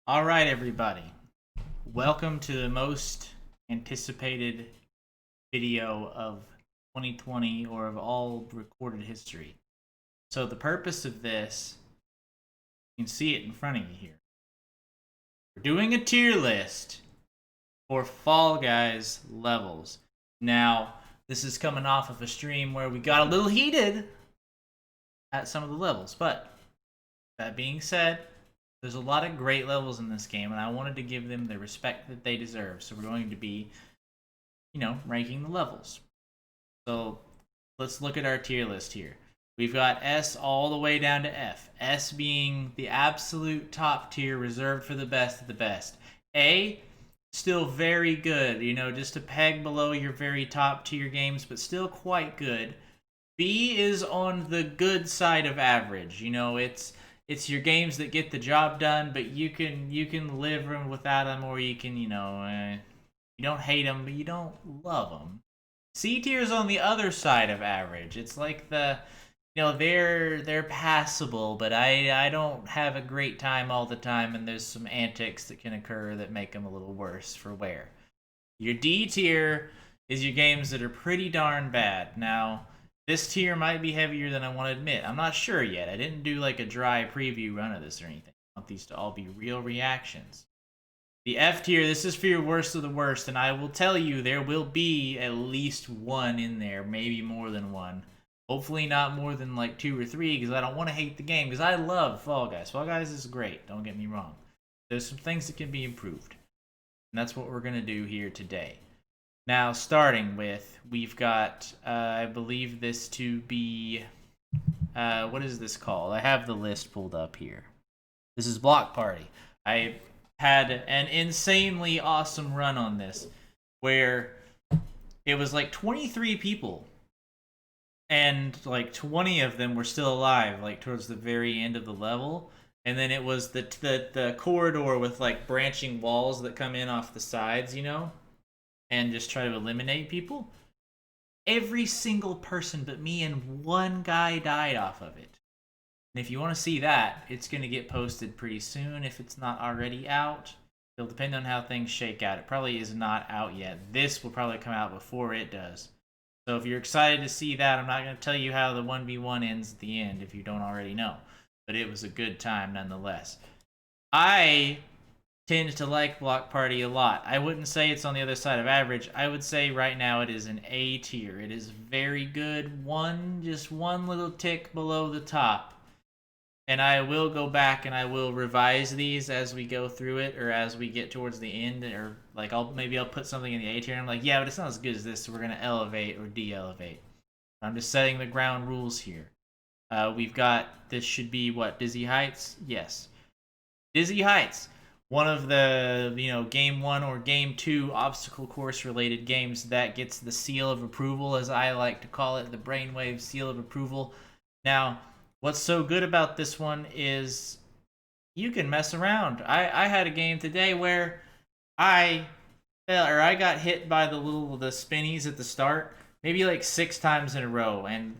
All right, everybody. Welcome to the most anticipated video of 2020 or of all recorded history. So, the purpose of this, you can see it in front of you here. We're doing a tier list for Fall Guys levels. Now, this is coming off of a stream where we got a little heated at some of the levels. But, that being said, there's a lot of great levels in this game, and I wanted to give them the respect that they deserve. So we're going to be, ranking the levels. So let's look at our tier list here. We've got S all the way down to F. S being the absolute top tier, reserved for the best of the best. A, still very good, just a peg below your very top tier games, but still quite good. B is on the good side of average. It's your games that get the job done, but you can live without them, or you can you don't hate them, but you don't love them. C tier is on the other side of average. It's like they're passable, but I don't have a great time all the time, and there's some antics that can occur that make them a little worse for wear. Your D tier is your games that are pretty darn bad. Now, this tier might be heavier than I want to admit. I'm not sure yet. I didn't do like a dry preview run of this or anything. I want these to all be real reactions. The F tier, this is for your worst of the worst, and I will tell you there will be at least one in there, maybe more than one. Hopefully not more than like 2 or 3, because I don't want to hate the game, because I love Fall Guys. Fall Guys is great, don't get me wrong. There's some things that can be improved, and that's what we're going to do here today. Now, starting with, we've got, I believe this to be, what is this called? I have the list pulled up here. This is Block Party. I had an insanely awesome run on this, where it was like 23 people, and like 20 of them were still alive, like towards the very end of the level. And then it was the corridor with like branching walls that come in off the sides, and just try to eliminate people. Every single person but me and one guy died off of it. And if you want to see that, it's going to get posted pretty soon if it's not already out. It'll depend on how things shake out. It probably is not out yet. This will probably come out before it does. So if you're excited to see that, I'm not going to tell you how the 1v1 ends at the end if you don't already know. But it was a good time nonetheless. I tend to like Block Party a lot. I wouldn't say it's on the other side of average. I would say right now it is an A tier. It is very good. Just one little tick below the top. And I will go back and I will revise these as we go through it, or as we get towards the end, or like I'll put something in the A tier and I'm like, yeah, but it's not as good as this, so we're gonna elevate or de-elevate. I'm just setting the ground rules here. We've got, this should be what, Dizzy Heights? Yes. Dizzy Heights, one of the game 1 or game 2 obstacle course related games that gets the seal of approval, as I like to call it, the brainwave seal of approval. Now, what's so good about this one is you can mess around. I had a game today where I I got hit by the spinnies at the start, maybe like 6 times in a row, and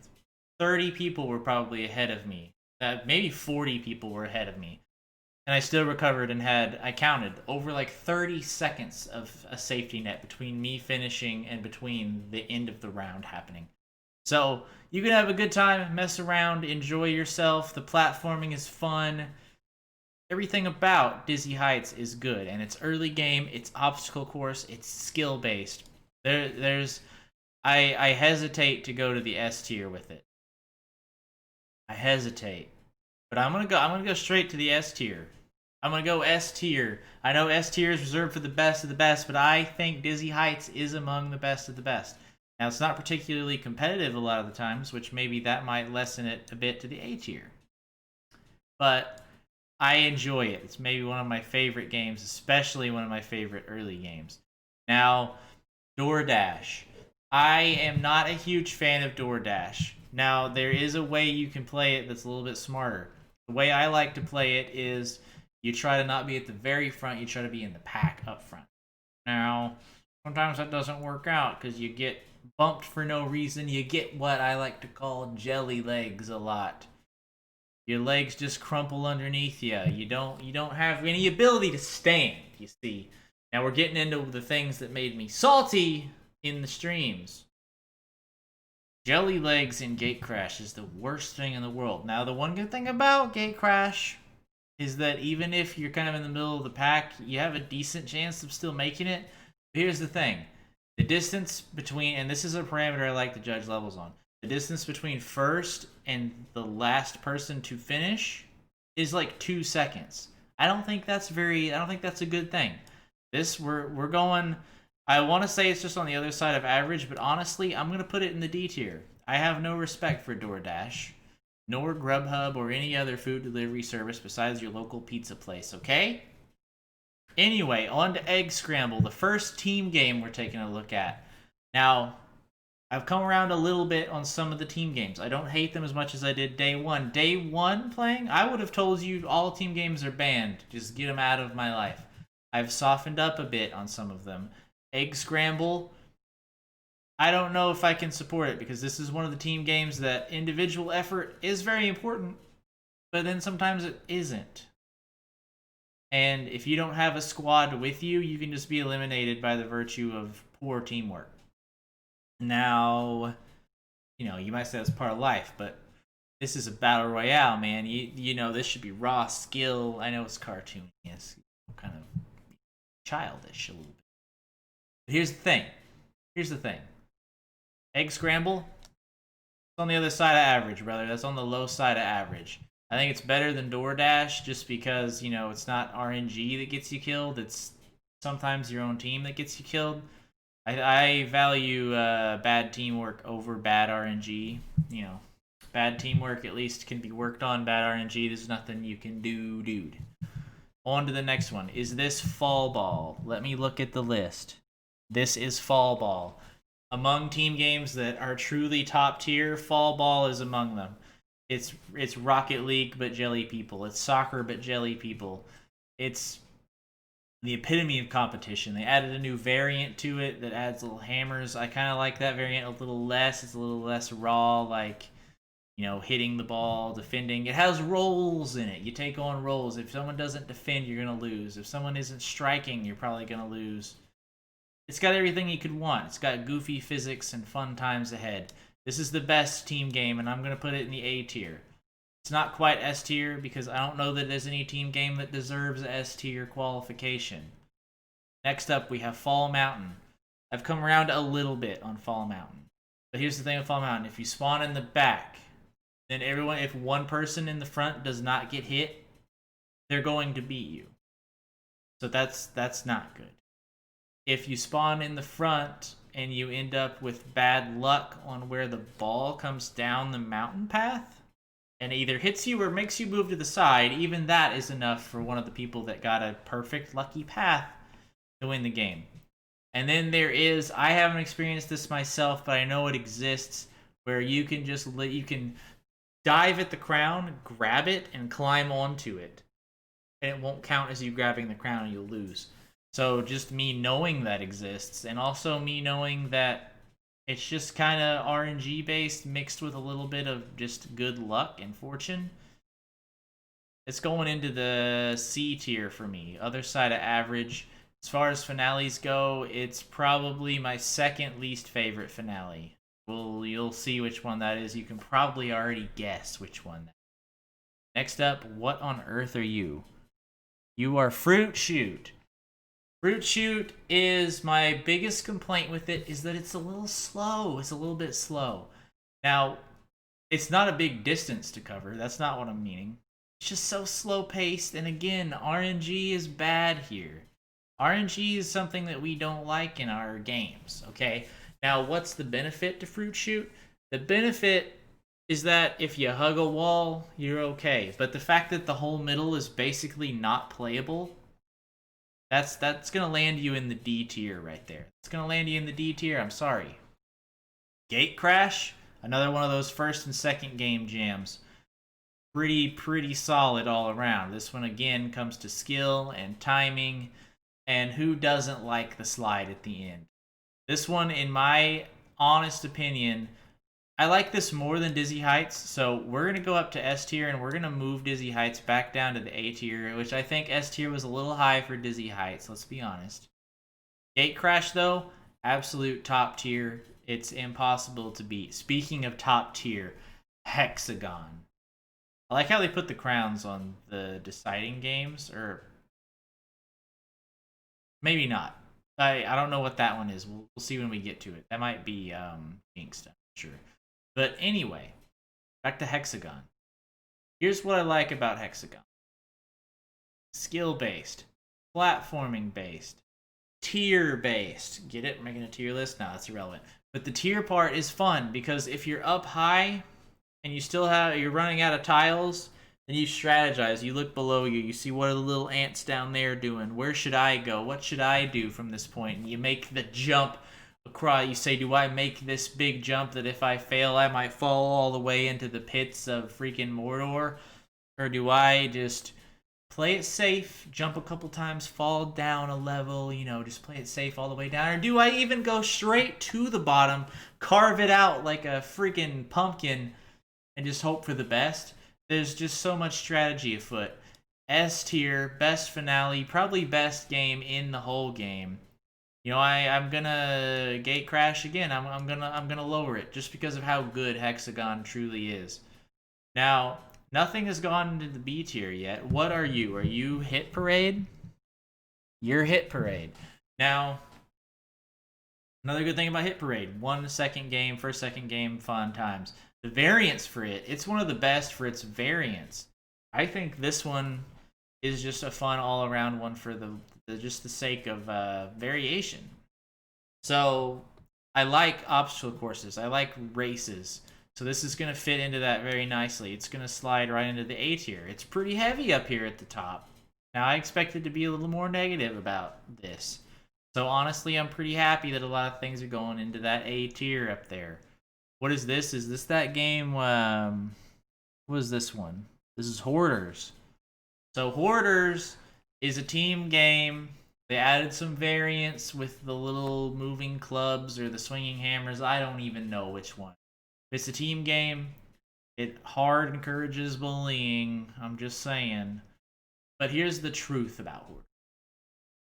30 people were probably ahead of me. Maybe 40 people were ahead of me. And I still recovered and I counted over like 30 seconds of a safety net between me finishing and between the end of the round happening. So you can have a good time, mess around, enjoy yourself. The platforming is fun. Everything about Dizzy Heights is good, and it's early game, it's obstacle course, it's skill based. I hesitate to go to the S tier with it. I hesitate. But I'm gonna go straight to the S tier. I'm gonna go S tier. I know S tier is reserved for the best of the best, but I think Dizzy Heights is among the best of the best. Now, it's not particularly competitive a lot of the times, which maybe that might lessen it a bit to the A tier. But I enjoy it. It's maybe one of my favorite games, especially one of my favorite early games. Now, DoorDash. I am not a huge fan of DoorDash. Now, there is a way you can play it that's a little bit smarter. The way I like to play it is you try to not be at the very front, you try to be in the pack up front. Now, sometimes that doesn't work out because you get bumped for no reason. You get what I like to call jelly legs a lot. Your legs just crumple underneath you. You don't have any ability to stand, you see. Now we're getting into the things that made me salty in the streams. Jelly legs in Gate Crash is the worst thing in the world. Now the one good thing about Gate Crash is that even if you're kind of in the middle of the pack, you have a decent chance of still making it. But here's the thing. The distance between, and this is a parameter I like to judge levels on, the distance between first and the last person to finish is like 2 seconds. I don't think that's a good thing. We're going, I want to say it's just on the other side of average, but honestly, I'm going to put it in the D tier. I have no respect for DoorDash, nor Grubhub or any other food delivery service besides your local pizza place, okay? Anyway, on to Egg Scramble, the first team game we're taking a look at. Now, I've come around a little bit on some of the team games. I don't hate them as much as I did day one. Day one playing, I would have told you all team games are banned. Just get them out of my life. I've softened up a bit on some of them. Egg Scramble, I don't know if I can support it because this is one of the team games that individual effort is very important, but then sometimes it isn't. And if you don't have a squad with you, you can just be eliminated by the virtue of poor teamwork. Now, you might say that's part of life, but this is a battle royale, man. You know, this should be raw skill. I know it's cartoony. It's kind of childish a little bit. But here's the thing. Egg Scramble, it's on the other side of average, brother. That's on the low side of average. I think it's better than DoorDash just because, it's not RNG that gets you killed. It's sometimes your own team that gets you killed. I value bad teamwork over bad RNG. Bad teamwork at least can be worked on. Bad RNG, there's nothing you can do, dude. On to the next one. Is this Fall Ball? Let me look at the list. This is Fall Ball. Among team games that are truly top tier, Fall Ball is among them. It's Rocket League but jelly people. It's soccer but jelly people. It's the epitome of competition. They added a new variant to it that adds little hammers. I kind of like that variant a little less. It's a little less raw, like, hitting the ball, defending. It has roles in it. You take on roles. If someone doesn't defend, you're going to lose. If someone isn't striking, you're probably going to lose. It's got everything you could want. It's got goofy physics and fun times ahead. This is the best team game, and I'm going to put it in the A tier. It's not quite S tier because I don't know that there's any team game that deserves S tier qualification. Next up, we have Fall Mountain. I've come around a little bit on Fall Mountain. But here's the thing with Fall Mountain. If you spawn in the back, then if one person in the front does not get hit, they're going to beat you. So that's not good. If you spawn in the front and you end up with bad luck on where the ball comes down the mountain path and either hits you or makes you move to the side, even that is enough for one of the people that got a perfect lucky path to win the game. And then I haven't experienced this myself, but I know it exists, where you can dive at the crown, grab it, and climb onto it. And it won't count as you grabbing the crown and you'll lose. So just me knowing that exists, and also me knowing that it's just kind of RNG based mixed with a little bit of just good luck and fortune. It's going into the C tier for me, other side of average. As far as finales go, it's probably my second least favorite finale. You'll see which one that is. You can probably already guess which one. Next up, what on earth are you? You are Fruit Shoot. Fruit Shoot is my biggest complaint with it is that it's a little slow. It's a little bit slow. Now, it's not a big distance to cover. That's not what I'm meaning. It's just so slow paced. And again, RNG is bad here. RNG is something that we don't like in our games, okay? Now, what's the benefit to Fruit Shoot? The benefit is that if you hug a wall, you're okay. But the fact that the whole middle is basically not playable, that's going to land you in the D tier right there. It's going to land you in the D tier. I'm sorry. Gate Crash, another one of those first and second game jams. Pretty solid all around. This one, again, comes to skill and timing. And who doesn't like the slide at the end? This one, in my honest opinion, I like this more than Dizzy Heights, so we're gonna go up to S tier and we're gonna move Dizzy Heights back down to the A tier, which I think S tier was a little high for Dizzy Heights. Let's be honest. Gate Crash though, absolute top tier. It's impossible to beat. Speaking of top tier, Hexagon. I like how they put the crowns on the deciding games, or maybe not. I don't know what that one is. We'll see when we get to it. That might be Jinxed, I'm not sure. But anyway, back to Hexagon. Here's what I like about Hexagon. Skill based, platforming based, tier based. Get it? Making a tier list? No, that's irrelevant. But the tier part is fun because if you're up high and you're running out of tiles, then you strategize. You look below you. You see what are the little ants down there doing? Where should I go? What should I do from this point? And you make the jump across. You say, do I make this big jump that if I fail, I might fall all the way into the pits of freaking Mordor? Or do I just play it safe, jump a couple times, fall down a level, just play it safe all the way down? Or do I even go straight to the bottom, carve it out like a freaking pumpkin, and just hope for the best? There's just so much strategy afoot. S tier, best finale, probably best game in the whole game. I'm gonna gate crash again. I'm gonna lower it just because of how good Hexagon truly is. Now, nothing has gone into the B tier yet. What are you? Are you Hit Parade? You're Hit Parade. Now, another good thing about Hit Parade: first second game, fun times. The variants for it's one of the best for its variants. I think this one is just a fun all around one for just the sake of variation. So I like obstacle courses. I like races. So this is going to fit into that very nicely. It's going to slide right into the A tier. It's pretty heavy up here at the top. Now I expected to be a little more negative about this. So honestly, I'm pretty happy that a lot of things are going into that A tier up there. What is this? Is this that game? What is this one? This is Hoarders. So Hoarders is a team game. They added some variants with the little moving clubs or the swinging hammers. I don't even know which one. It's a team game. It hard encourages bullying. I'm just saying. But here's the truth about Hoarders.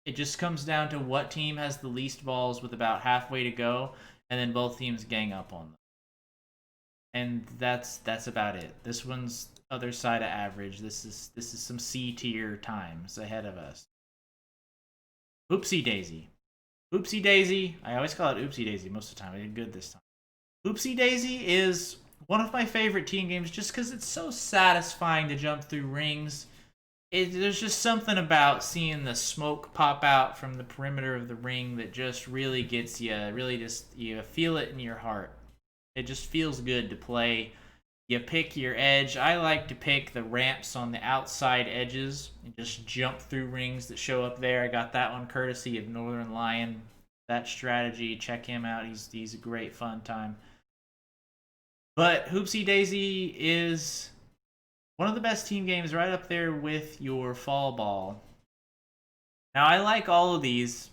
It just comes down to what team has the least balls with about halfway to go, and then both teams gang up on them. And that's about it. This one's other side of average. This is some C tier times ahead of us. Oopsie Daisy. Oopsie Daisy. I always call it Oopsie Daisy most of the time. I did good this time. Oopsie Daisy is one of my favorite team games just because it's so satisfying to jump through rings. There's just something about seeing the smoke pop out from the perimeter of the ring that just really gets you. Really, just you feel it in your heart. It just feels good to play. You pick your edge. I like to pick the ramps on the outside edges and just jump through rings that show up there. I got that one courtesy of Northern Lion. That strategy, check him out. He's a great fun time. But Hoopsie Daisy is one of the best team games, right up there with your Fall Ball. Now, I like all of these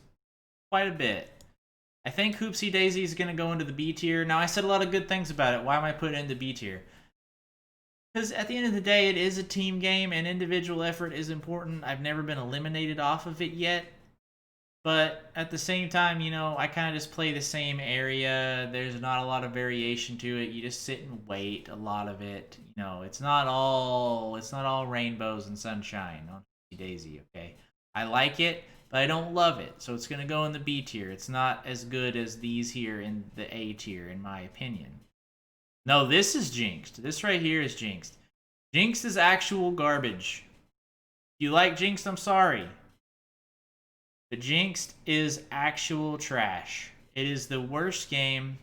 quite a bit. I think Hoopsie Daisy is going to go into the B tier. Now, I said a lot of good things about it. Why am I putting it in the B tier? Because at the end of the day, it is a team game and individual effort is important. I've never been eliminated off of it yet. But at the same time, I kind of just play the same area. There's not a lot of variation to it. You just sit and wait a lot of it. It's not all rainbows and sunshine on Daisy, okay? I like it, but I don't love it. So it's going to go in the B tier. It's not as good as these here in the A tier, in my opinion. No, this is Jinxed. This right here is Jinxed. Jinxed is actual garbage. If you like Jinxed, I'm sorry. But Jinxed is actual trash. It is the worst game.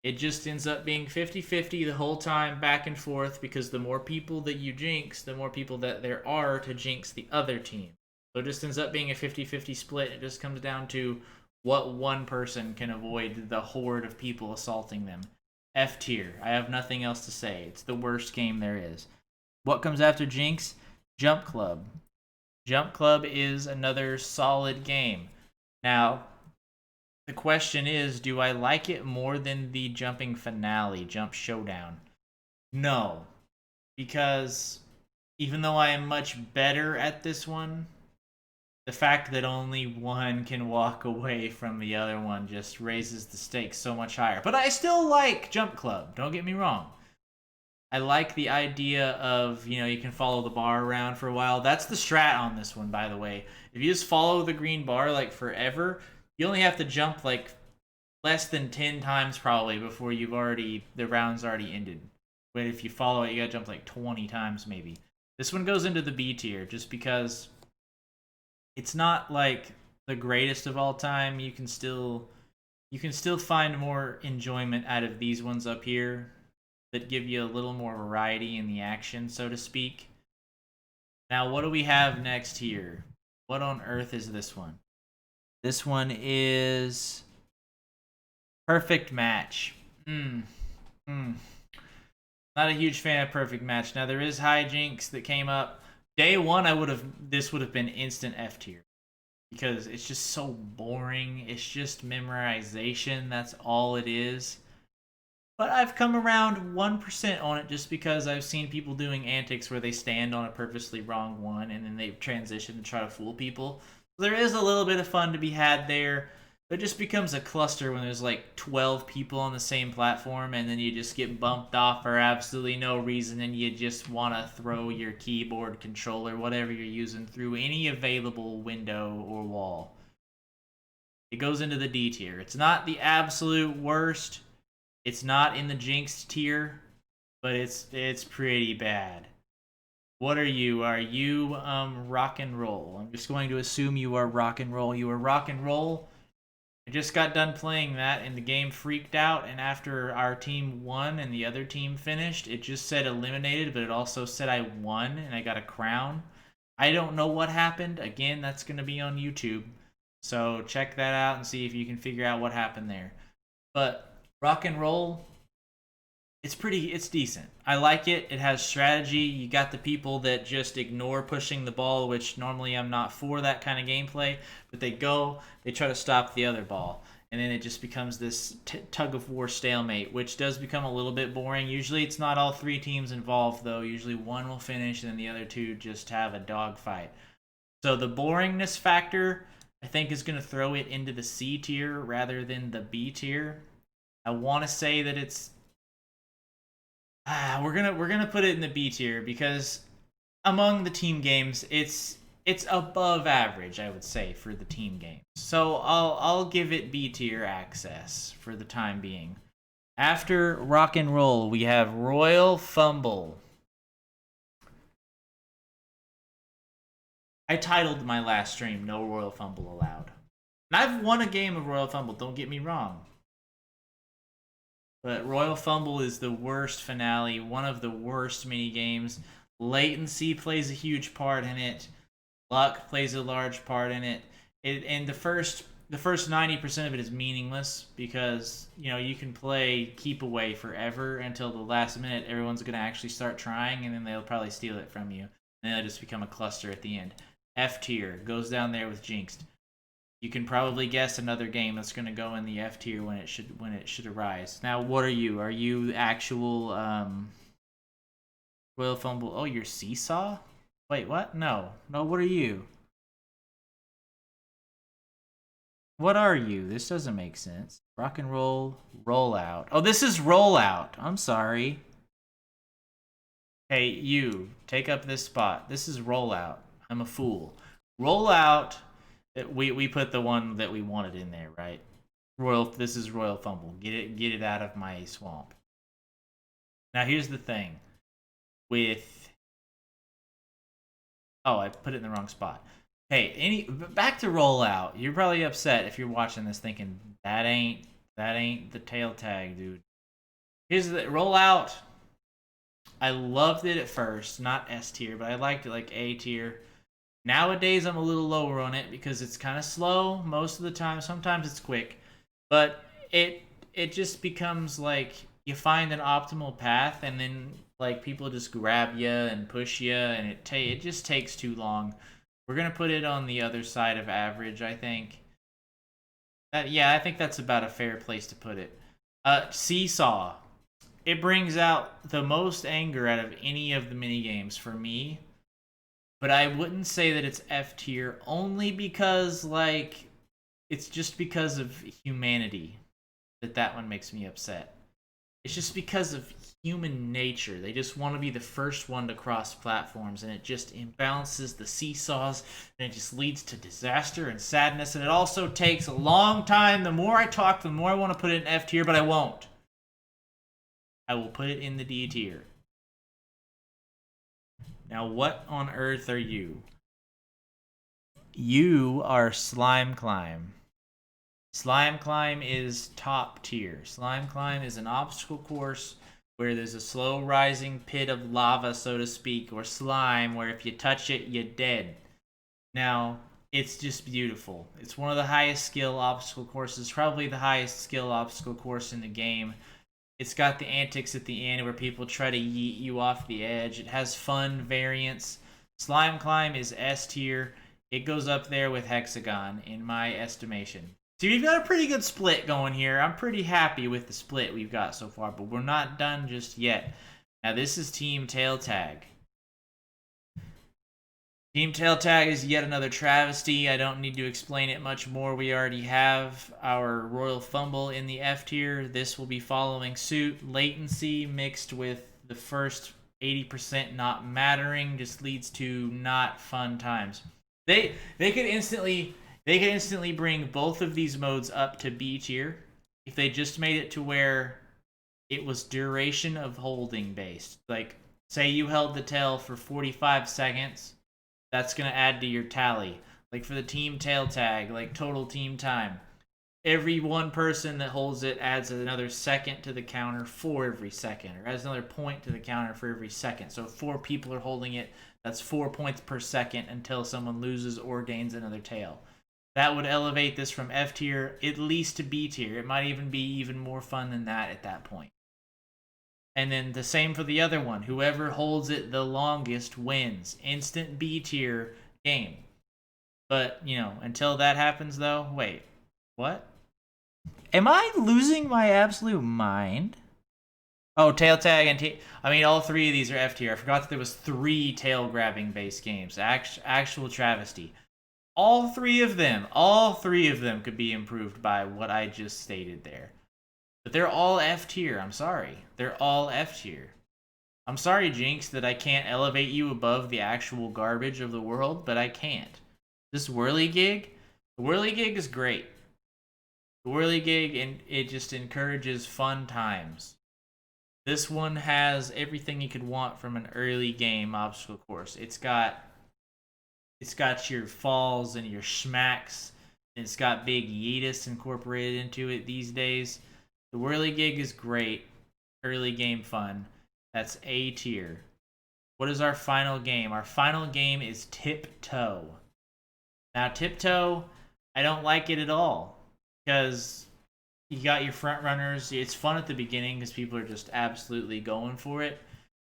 It just ends up being 50-50 the whole time, back and forth, because the more people that you jinx, the more people that there are to jinx the other team. So it just ends up being a 50-50 split. It just comes down to what one person can avoid the horde of people assaulting them. F tier. I have nothing else to say. It's the worst game there is. What comes after Jinx? Jump Club. Jump Club is another solid game. Now, The question is, do I like it more than the jumping finale, Jump Showdown? No, because even though I am much better at this one, the fact that only one can walk away from the other one just raises the stakes so much higher. But I still like Jump Club, don't get me wrong. I like the idea of, you can follow the bar around for a while. That's the strat on this one, by the way. If you just follow the green bar like forever, you only have to jump like less than 10 times probably before the round's already ended. But if you follow it, you gotta jump like 20 times maybe. This one goes into the B tier just because it's not like the greatest of all time. You can still find more enjoyment out of these ones up here that give you a little more variety in the action, so to speak. Now, what do we have next here? What on earth is this one? This one is Perfect Match. Not a huge fan of Perfect Match. Now, there is hijinks that came up. Day one, this would have been instant F tier because it's just so boring. It's just memorization. That's all it is. But I've come around 1% on it just because I've seen people doing antics where they stand on a purposely wrong one and then they transition to try to fool people. So there is a little bit of fun to be had there. But it just becomes a cluster when there's like 12 people on the same platform and then you just get bumped off for absolutely no reason and you just want to throw your keyboard, controller, whatever you're using through any available window or wall. It goes into the D tier. It's not the absolute worst. It's not in the jinxed tier, but it's pretty bad. What are you? Are you rock and roll? I'm just going to assume you are rock and roll. You are rock and roll. I just got done playing that and the game freaked out, and after our team won and the other team finished, it just said eliminated, but it also said I won and I got a crown. I don't know what happened. Again, that's going to be on YouTube. So check that out and see if you can figure out what happened there. But rock and roll, it's decent. I like it. It has strategy. You got the people that just ignore pushing the ball, which normally I'm not for that kind of gameplay, but they try to stop the other ball. And then it just becomes this tug of war stalemate, which does become a little bit boring. Usually it's not all three teams involved, though. Usually one will finish and then the other two just have a dogfight. So the boringness factor, I think, is going to throw it into the C tier rather than the B tier. I want to say that it's we're gonna put it in the B tier because among the team games, it's above average, I would say, for the team games. So I'll give it B tier access for the time being. After rock and roll, we have Royal Fumble. I titled my last stream "No Royal Fumble Allowed," and I've won a game of Royal Fumble. Don't get me wrong. But Royal Fumble is the worst finale, one of the worst mini games. Latency plays a huge part in it. Luck plays a large part in it. And the first 90% of it is meaningless because, you can play keep away forever until the last minute. Everyone's going to actually start trying and then they'll probably steal it from you. And then it'll just become a cluster at the end. F tier goes down there with Jinxed. You can probably guess another game that's going to go in the F tier when it should arise. Now, what are you? Are you actual Royal Fumble? Oh, you're Seesaw? Wait, what? No. What are you? What are you? This doesn't make sense. Rock and roll, rollout. Oh, this is rollout. I'm sorry. Hey, you, take up this spot. This is rollout. I'm a fool. Rollout. We put the one that we wanted in there, right? This is Royal Fumble. Get it out of my swamp. Now here's the thing. I put it in the wrong spot. Hey, back to Rollout. You're probably upset if you're watching this thinking that ain't the tail tag, dude. Here's the Rollout. I loved it at first, not S tier, but I liked it like A tier. Nowadays, I'm a little lower on it because it's kind of slow most of the time. Sometimes it's quick, but it just becomes like you find an optimal path, and then like people just grab you and push you, and it just takes too long. We're gonna put it on the other side of average, I think. Yeah, I think that's about a fair place to put it. Seesaw. It brings out the most anger out of any of the mini games for me, but I wouldn't say that it's F tier only because like it's just because of humanity that one makes me upset. It's just because of human nature. They just want to be the first one to cross platforms, and it just imbalances the seesaws, and it just leads to disaster and sadness, and it also takes a long time. The more I talk, the more I want to put it in F tier, but I won't. I will put it in the D tier. Now, what on earth are you? You are Slime Climb. Slime Climb is top tier. Slime Climb is an obstacle course where there's a slow rising pit of lava, so to speak, or slime, where if you touch it, you're dead. Now, it's just beautiful. It's one of the highest skill obstacle courses, probably the highest skill obstacle course in the game. It's got the antics at the end where people try to yeet you off the edge. It has fun variants. Slime Climb is S tier. It goes up there with Hexagon, in my estimation. See, we've got a pretty good split going here. I'm pretty happy with the split we've got so far, but we're not done just yet. Now, this is Team Tail Tag. Team Tail Tag is yet another travesty. I don't need to explain it much more. We already have our Royal Fumble in the F tier. This will be following suit. Latency mixed with the first 80% not mattering just leads to not fun times. They could instantly bring both of these modes up to B tier if they just made it to where it was duration of holding based. Like, say you held the tail for 45 seconds, that's going to add to your tally. Like for the team tail tag, like total team time, every one person that holds it adds another second to the counter for every second, or adds another point to the counter for every second. So if 4 people are holding it, that's 4 points per second until someone loses or gains another tail. That would elevate this from F tier at least to B tier. It might even be even more fun than that at that point. And then the same for the other one. Whoever holds it the longest wins. Instant B tier game. But, until that happens though, wait. What? Am I losing my absolute mind? Oh, tail tag and all 3 of these are F tier. I forgot that there was 3 tail grabbing based games. Actual travesty. All three of them could be improved by what I just stated there. But they're all F tier. I'm sorry. They're all F tier. I'm sorry, Jinx, that I can't elevate you above the actual garbage of the world, but I can't. This whirligig, the whirligig is great. The whirligig, and it just encourages fun times. This one has everything you could want from an early game obstacle course. It's got your falls and your schmacks. And it's got big yeetus incorporated into it these days. The whirligig is great. Early game fun. That's A tier. What is our final game? Our final game is Tiptoe. Now, Tiptoe, I don't like it at all. Because you got your front runners. It's fun at the beginning because people are just absolutely going for it.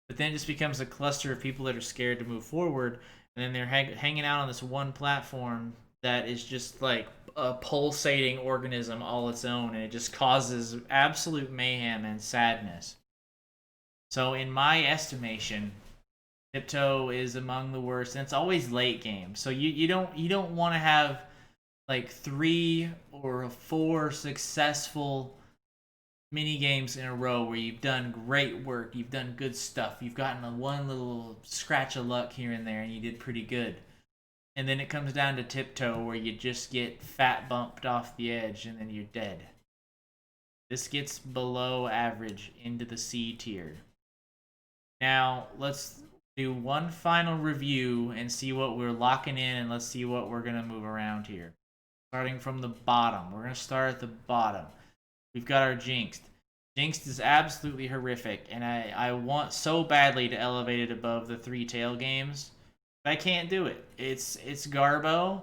But then it just becomes a cluster of people that are scared to move forward. And then they're hanging out on this one platform that is just like a pulsating organism all its own, and it just causes absolute mayhem and sadness. So in my estimation, Tiptoe is among the worst, and it's always late game. So you don't want to have like 3 or 4 successful mini games in a row where you've done great work, you've done good stuff, you've gotten a one little scratch of luck here and there, and you did pretty good. And then it comes down to Tiptoe where you just get fat bumped off the edge and then you're dead. This gets below average into the C tier. Now, let's do one final review and see what we're locking in, and let's see what we're going to move around here. Starting from the bottom. We're going to start at the bottom. We've got our Jinxed. Jinxed is absolutely horrific, and I want so badly to elevate it above the 3 tail games. But I can't do it. It's Garbo,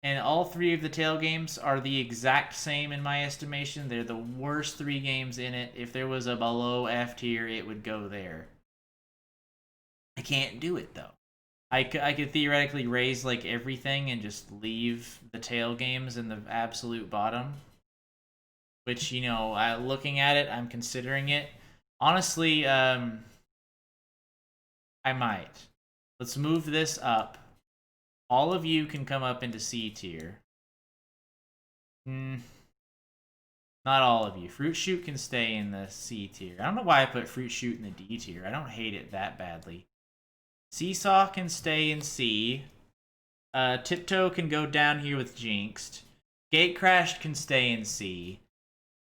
and all 3 of the tail games are the exact same in my estimation. They're the worst 3 games in it. If there was a below F tier, it would go there. I can't do it, though. I could theoretically raise like everything and just leave the tail games in the absolute bottom. which, you know, looking at it, I'm considering it. Honestly, I might. Let's move this up. All of you can come up into C tier. Not all of you. Fruit Shoot can stay in the C tier. I don't know why I put Fruit Shoot in the D tier. I don't hate it that badly. Seesaw can stay in C. Tiptoe can go down here with Jinxed. Gatecrashed can stay in C.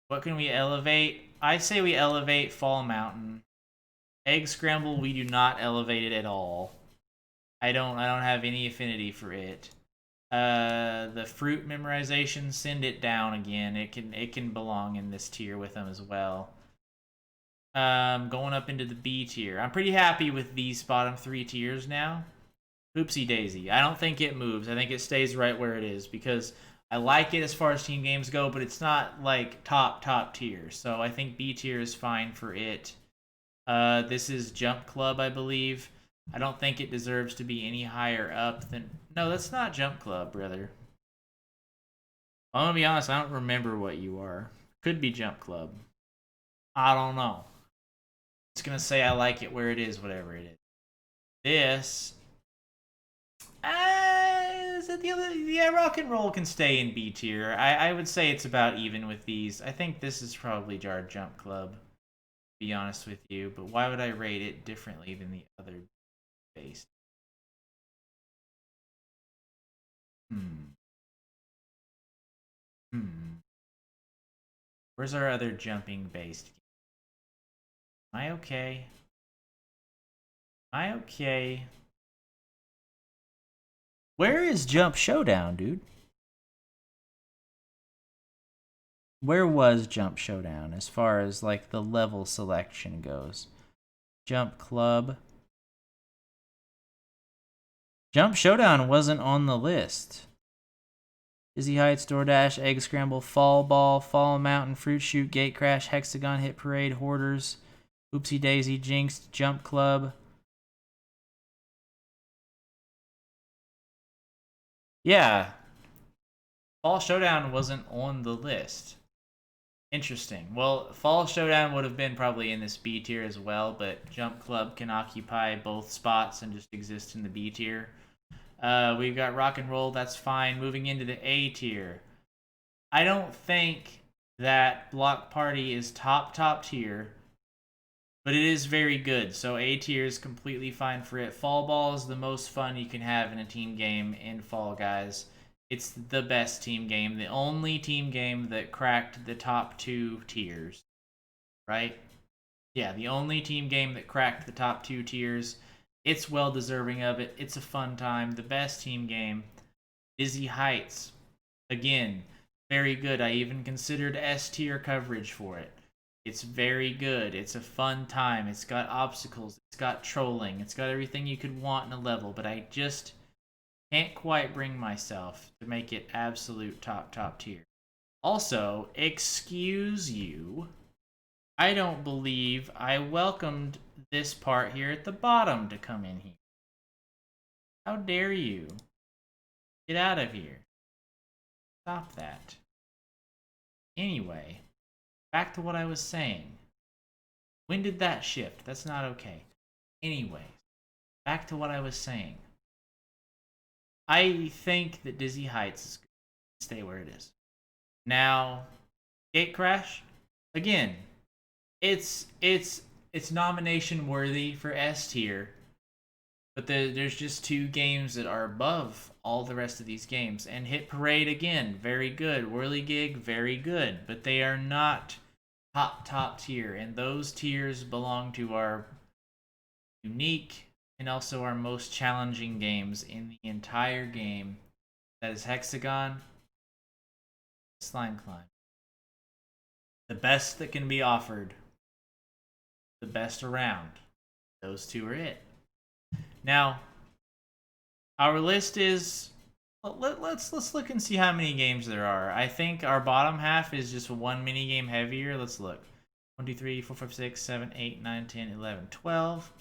What can we elevate? I say we elevate Fall Mountain. Egg Scramble, we do not elevate it at all. I don't have any affinity for it. The fruit memorization, send it down again. It can belong in this tier with them as well. Going up into the B tier. I'm pretty happy with these bottom 3 tiers now. Oopsie daisy. I don't think it moves. I think it stays right where it is because I like it as far as team games go, but it's not like top tier. So I think B tier is fine for it. This is Jump Club, I believe. I don't think it deserves to be any higher up than... No, that's not Jump Club, brother. I'm gonna be honest, I don't remember what you are. Could be Jump Club. I don't know. It's gonna say I like it where it is, whatever it is. This... is it the other... Yeah, Rock and Roll can stay in B tier. I would say it's about even with these. I think this is probably our Jump Club, to be honest with you. But why would I rate it differently than the other base? Where's our other jumping based? Am I okay? Am I okay? Where is Jump Showdown, dude? Where was Jump Showdown as far as like the level selection goes? Jump Club. Jump Showdown wasn't on the list. Dizzy Heights, DoorDash, Egg Scramble, Fall Ball, Fall Mountain, Fruit Shoot, Gate Crash, Hexagon, Hit Parade, Hoarders, Oopsie Daisy, Jinxed, Jump Club. Yeah. Fall Showdown wasn't on the list. Interesting. Well, Fall Showdown would have been probably in this B tier as well, but Jump Club can occupy both spots and just exist in the B tier. We've got Rock and Roll, that's fine. Moving into the A tier. I don't think that Block Party is top tier, but it is very good. So A tier is completely fine for it. Fall Ball is the most fun you can have in a team game in Fall Guys. It's the best team game, the only team game that cracked the top 2 tiers, right? Yeah, the only team game that cracked the top 2 tiers. It's well deserving of it. It's a fun time. The best team game. Dizzy Heights. Again, very good. I even considered S tier coverage for it. It's very good. It's a fun time. It's got obstacles. It's got trolling. It's got everything you could want in a level, but I just can't quite bring myself to make it absolute top tier. Also, excuse you, I don't believe I welcomed this part here at the bottom to come in here. How dare you? Get out of here. Stop that. Anyway, back to what I was saying. When did that shift? That's not okay. Anyway, back to what I was saying. I think that Dizzy Heights is going to stay where it is. Now, Gate Crash, again, it's nomination worthy for S tier, but there's just 2 games that are above all the rest of these games. And Hit Parade, again, very good. Whirligig, very good, but they are not top tier, and those tiers belong to our unique and also our most challenging games in the entire game. That is Hexagon, Slime Climb. The best that can be offered. The best around. Those 2 are it. Now, our list is... Let's look and see how many games there are. I think our bottom half is just 1 mini game heavier. Let's look. 1, 2, 3, 4, 5, 6, 7, 8, 9, 10, 11, 12.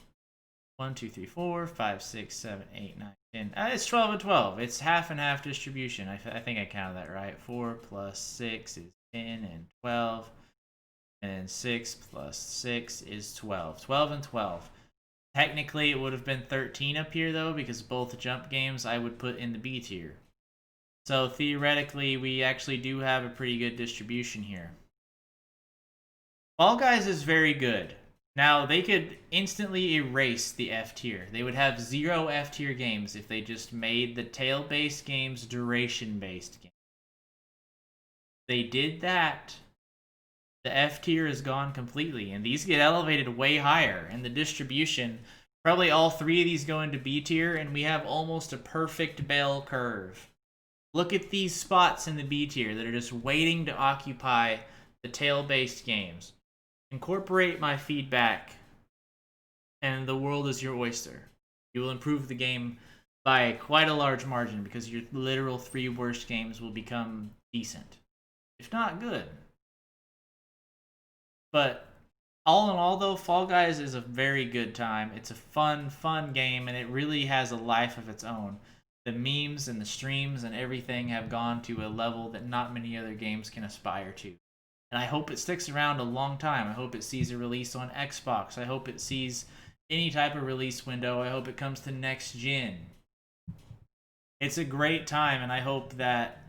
1, 2, 3, 4, 5, 6, 7, 8, 9, 10. It's 12 and 12. It's half and half distribution. I think I counted that right. 4 plus 6 is 10 and 12. And then 6 plus 6 is 12. 12 and 12. Technically, it would have been 13 up here, though, because both jump games I would put in the B tier. So theoretically, we actually do have a pretty good distribution here. Fall Guys is very good. Now, they could instantly erase the F tier. They would have 0 F tier games if they just made the tail-based games duration-based games. They did that. The F tier is gone completely, and these get elevated way higher. And the distribution, probably all 3 of these go into B tier, and we have almost a perfect bell curve. Look at these spots in the B tier that are just waiting to occupy the tail-based games. Incorporate my feedback, and the world is your oyster. You will improve the game by quite a large margin because your literal 3 worst games will become decent, if not good. But all in all, though, Fall Guys is a very good time. It's a fun game, and it really has a life of its own. The memes and the streams and everything have gone to a level that not many other games can aspire to. And I hope it sticks around a long time. I hope it sees a release on Xbox. I hope it sees any type of release window. I hope it comes to next gen. It's a great time, and I hope that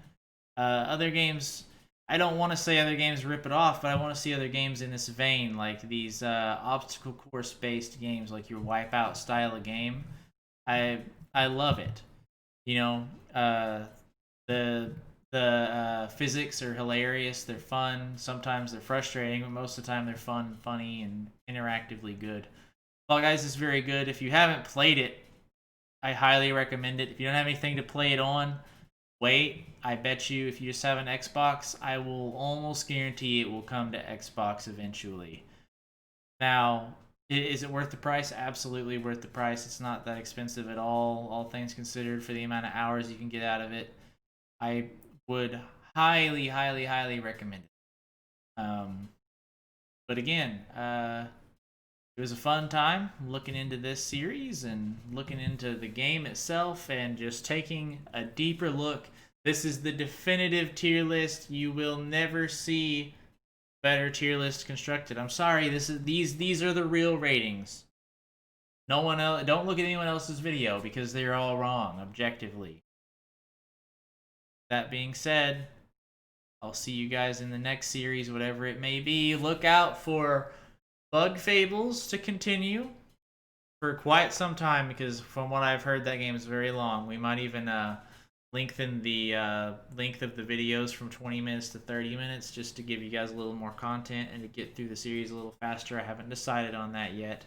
other games... I don't want to say other games rip it off, but I want to see other games in this vein, like these obstacle course-based games, like your Wipeout style of game. I love it. You know, the physics are hilarious. They're fun. Sometimes they're frustrating, but most of the time they're fun, funny, and interactively good. Fall Guys is very good. If you haven't played it, I highly recommend it. If you don't have anything to play it on, wait. I bet you if you just have an Xbox, I will almost guarantee it will come to Xbox eventually. Now, is it worth the price? Absolutely worth the price. It's not that expensive at all things considered, for the amount of hours you can get out of it. I would highly recommend it. But again, it was a fun time looking into this series and looking into the game itself and just taking a deeper look. This is the definitive tier list. You will never see better tier list constructed. I'm sorry, these are the real ratings. No one else, don't look at anyone else's video because they're all wrong objectively. That being said, I'll see you guys in the next series, whatever it may be. Look out for Bug Fables to continue for quite some time, because from what I've heard, that game is very long. We might even lengthen the length of the videos from 20 minutes to 30 minutes just to give you guys a little more content and to get through the series a little faster. I haven't decided on that yet.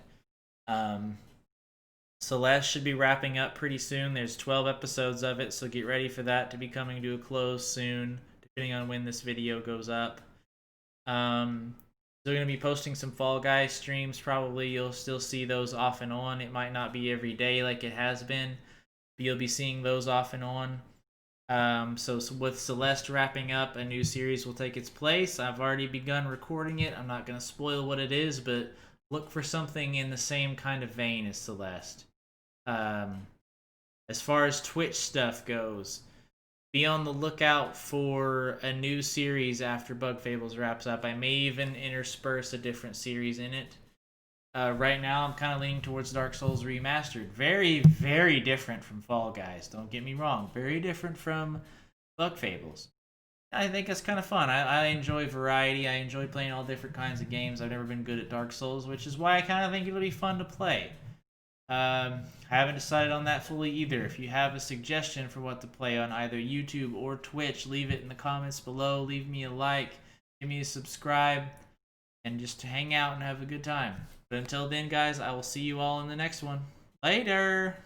Celeste should be wrapping up pretty soon. There's 12 episodes of it, so get ready for that to be coming to a close soon, depending on when this video goes up. They're going to be posting some Fall Guys streams. Probably you'll still see those off and on. It might not be every day like it has been, but you'll be seeing those off and on. So with Celeste wrapping up, a new series will take its place. I've already begun recording it. I'm not going to spoil what it is, but look for something in the same kind of vein as Celeste. As far as Twitch stuff goes, be on the lookout for a new series after Bug Fables wraps up. I may even intersperse a different series in it. Right now, I'm kind of leaning towards Dark Souls Remastered. Very different from Fall Guys. Don't get me wrong. Very different from Bug Fables. I think it's kind of fun. I enjoy variety. I enjoy playing all different kinds of games. I've never been good at Dark Souls, which is why I kind of think it'll be fun to play. I haven't decided on that fully either. If you have a suggestion for what to play on either YouTube or Twitch, leave it in the comments below. Leave me a like, give me a subscribe, and just hang out and have a good time. But until then, guys, I will see you all in the next one. Later!